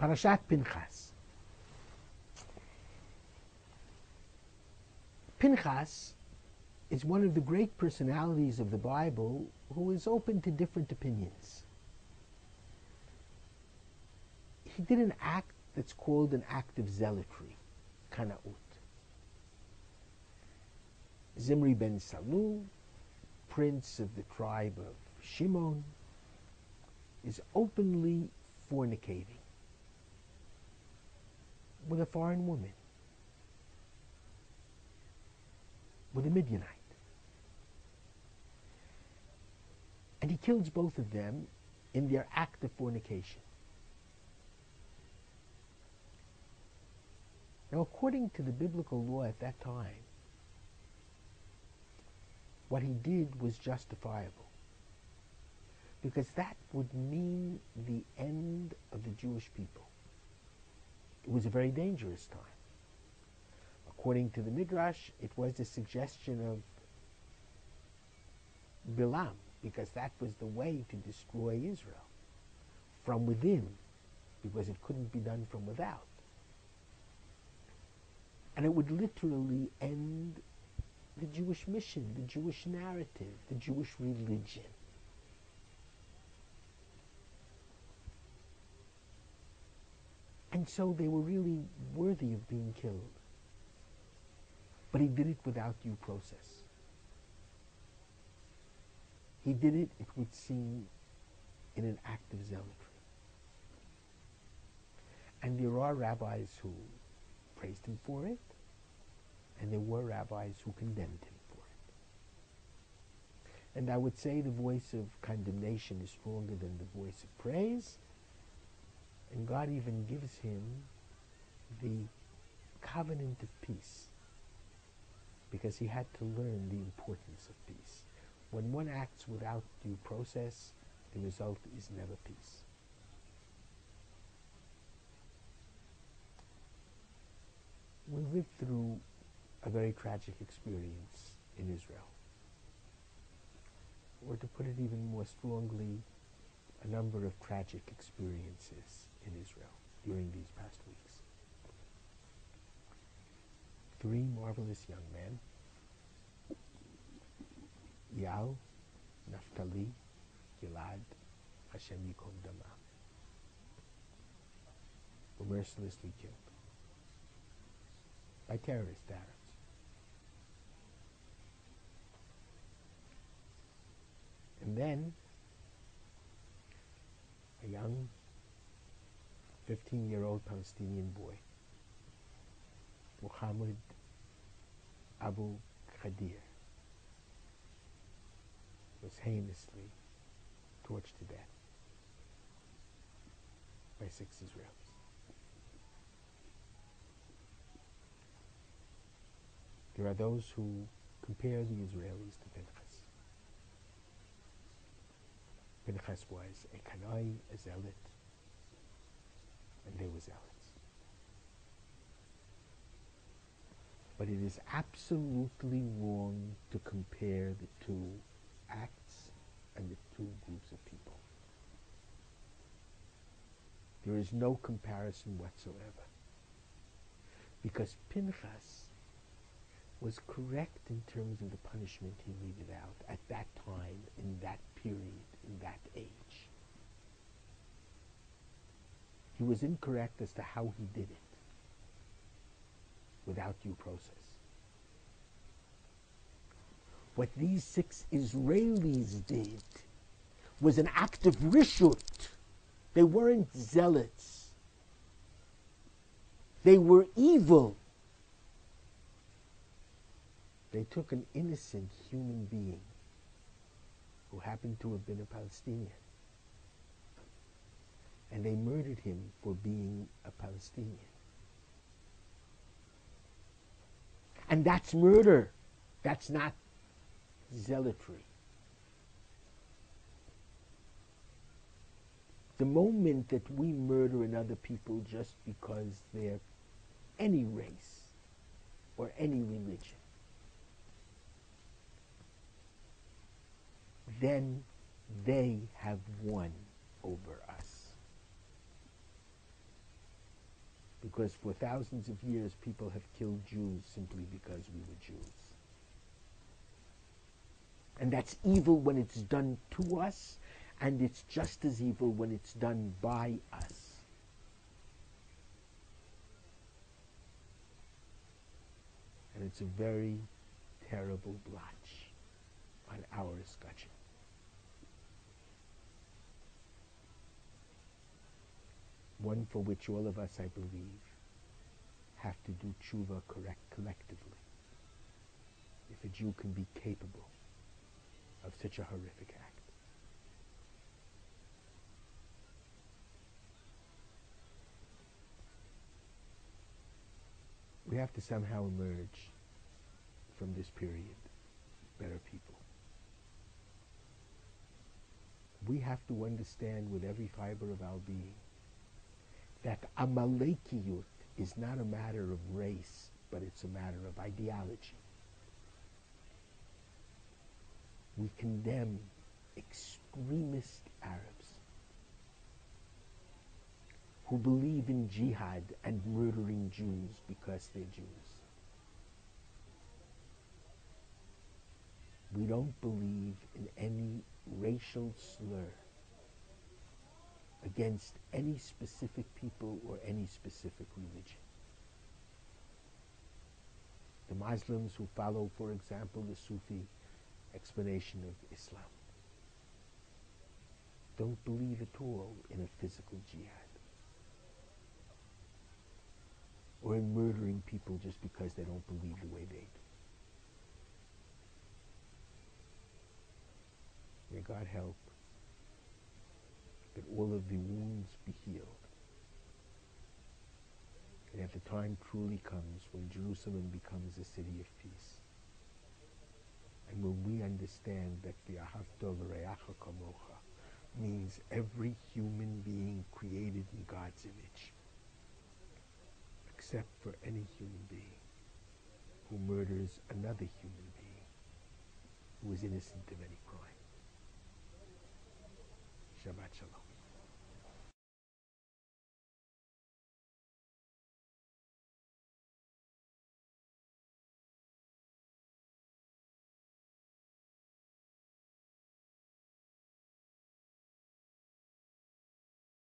Parashat Pinchas. Pinchas is one of the great personalities of the Bible who is open to different opinions. He did an act that's called an act of zealotry, kana'ut. Zimri ben Salu, prince of the tribe of Shimon, is openly fornicating with a foreign woman, with a Midianite. And he kills both of them in their act of fornication. Now, according to the biblical law at that time, what he did was justifiable, because that would mean the end of the Jewish people. It was a very dangerous time. According to the Midrash, it was a suggestion of Bilam, because that was the way to destroy Israel, from within, because it couldn't be done from without. And it would literally end the Jewish mission, the Jewish narrative, the Jewish religion. And so they were really worthy of being killed. But he did it without due process. He did it, it would seem, in an act of zealotry. And there are rabbis who praised him for it, and there were rabbis who condemned him for it. And I would say the voice of condemnation is stronger than the voice of praise, and God even gives him the covenant of peace, because he had to learn the importance of peace. When one acts without due process, the result is never peace. We lived through a very tragic experience in Israel. Or to put it even more strongly, a number of tragic experiences in Israel during these past weeks. 3 marvelous young men, Yal, Naphtali, Gilad, Hashem Yikom Damah, were mercilessly killed by terrorist Arabs. And then a young 15-year-old Palestinian boy, Muhammad Abu Khadir, was heinously torched to death by 6 Israelis. There are those who compare the Israelis to Pinchas. Pinchas was a Kanai, a zealot, and they were zealots. But it is absolutely wrong to compare the two acts and the two groups of people. There is no comparison whatsoever, because Pinchas was correct in terms of the punishment he meted out at that time, in that period, in that age. He was incorrect as to how he did it without due process. What these 6 Israelis did was an act of rishut. They weren't zealots. They were evil. They took an innocent human being who happened to have been a Palestinian, and they murdered him for being a Palestinian. And that's murder. That's not zealotry. The moment that we murder another people just because they're any race or any religion, then they have won over us. Because for thousands of years, people have killed Jews simply because we were Jews. And that's evil when it's done to us, and it's just as evil when it's done by us. And it's a very terrible blotch on our escutcheon. One for which all of us, I believe, have to do tshuva collectively. If a Jew can be capable of such a horrific act. We have to somehow emerge from this period better people. We have to understand with every fiber of our being that Amalekiyut is not a matter of race, but it's a matter of ideology. We condemn extremist Arabs who believe in jihad and murdering Jews because they're Jews. We don't believe in any racial slur against any specific people or any specific religion. The Muslims who follow, for example, the Sufi explanation of Islam don't believe at all in a physical jihad or in murdering people just because they don't believe the way they do. May God help that all of the wounds be healed. And at the time truly comes when Jerusalem becomes a city of peace. And when we understand that v'ahavta l'reacha kamocha means every human being created in God's image, except for any human being who murders another human being who is innocent of any crime. Shabbat Shalom.